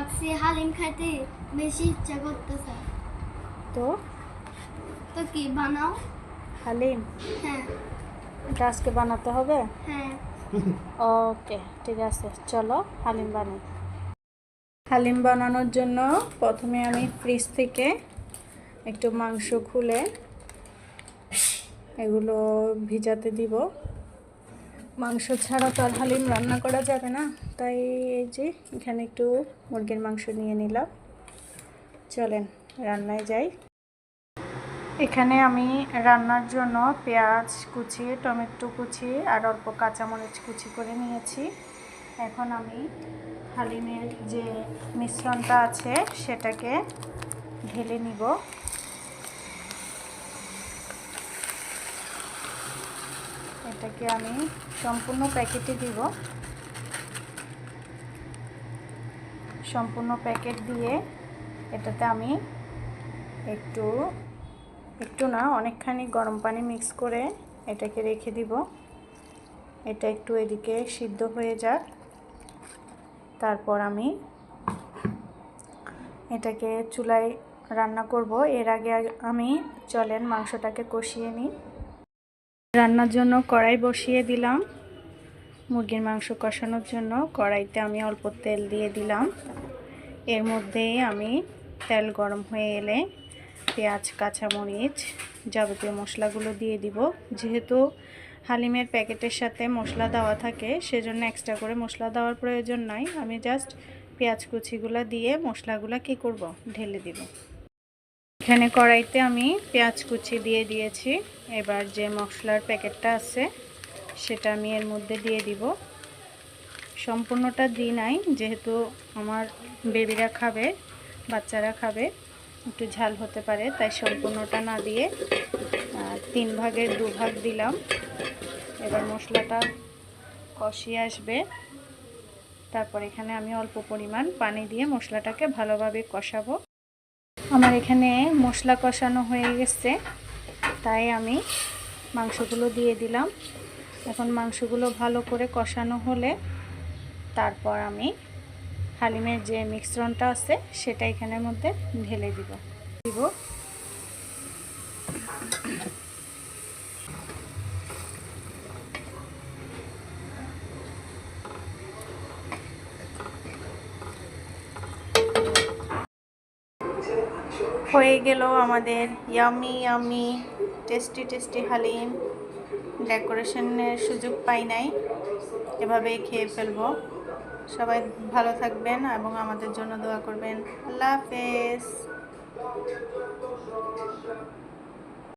ভাবছি হালিম খাইতে বেশি ইচ্ছা করতেছে। তো তো কি বানাও? হালিম হ্যাঁ। এটা আজকে বানাতে হবে? হ্যাঁ। ওকে, ঠিক আছে, চলো হালিম বানাই। হালিম বানানোর জন্য প্রথমে আমি ফ্রিজ থেকে একটু মাংস খুলে এগুলো ভিজাতে দিব। মাংস ছাড়া তো আর হালিম রান্না করা যাবে না, তাই এই যে এখানে একটু মুরগির মাংস নিয়ে নিলাম। চলেন রান্নায় যাই। এখানে আমি রান্নার জন্য পেঁয়াজ কুচি, টমেটো কুচি আর অল্প কাঁচামরিচ কুচি করে নিয়েছি। এখন আমি হালিমের যে মিশ্রণটা আছে সেটাকে ঢেলে নিব। এটাকে আমি সম্পূর্ণ প্যাকেটে দিব। সম্পূর্ণ প্যাকেট দিয়ে এটাতে আমি একটু না অনেকখানি গরম পানি মিক্স করে এটাকে রেখে দিব। এটা একটু এদিকে সিদ্ধ হয়ে যাক, তারপর আমি এটাকে চুলায় রান্না করব। এর আগে আমি চলেন মাংসটাকে কষিয়ে নিই। রান্নার জন্য কড়াই বসিয়ে দিলাম। মুরগির মাংস কষানোর জন্য কড়াইতে আমি অল্প তেল দিয়ে দিলাম। এর মধ্যেই আমি তেল গরম হয়ে এলে পেঁয়াজ, কাঁচামরিচ, যাবতীয় মশলাগুলো দিয়ে দিব। যেহেতু হালিমের প্যাকেটের সাথে মশলা দেওয়া থাকে, সেজন্য এক্সট্রা করে মশলা দেওয়ার প্রয়োজন নাই। আমি জাস্ট পেঁয়াজ কুচিগুলো দিয়ে মশলাগুলো কি করব, ঢেলে দিব। এখানে কড়াইতে আমি পেঁয়াজ কুচি দিয়ে দিয়েছি। এবার যে মশলার প্যাকেটটা আছে সেটা আমি এর মধ্যে দিয়ে দিব। সম্পূর্ণটা দিই নাই, যেহেতু আমার বেবিরা খাবে, বাচ্চারা খাবে, একটু ঝাল হতে পারে, তাই সম্পূর্ণটা না দিয়ে 3 ভাগের 2 ভাগ দিলাম। এবার মশলাটা কষিয়ে আসবে, তারপর এখানে আমি অল্প পরিমাণ পানি দিয়ে মশলাটাকে ভালোভাবে কষাবো। আমার এখানে মশলা কষানো হয়ে গেছে, তাই আমি মাংসগুলো দিয়ে দিলাম। এখন মাংসগুলো ভালো করে কষানো হলে তারপর আমি হালিমের যে মিশ্রণটা আছে সেটা এখানের মধ্যে ঢেলে দিব। হয়ে গেল আমাদের yummy yummy tasty tasty haleem. ডেকোরেশনের সুযোগ পাই নাই, এভাবেই খেয়ে ফেলবো। সবাই ভালো থাকবেন এবং আমাদের জন্য দোয়া করবেন। আল্লাহ হাফেজ।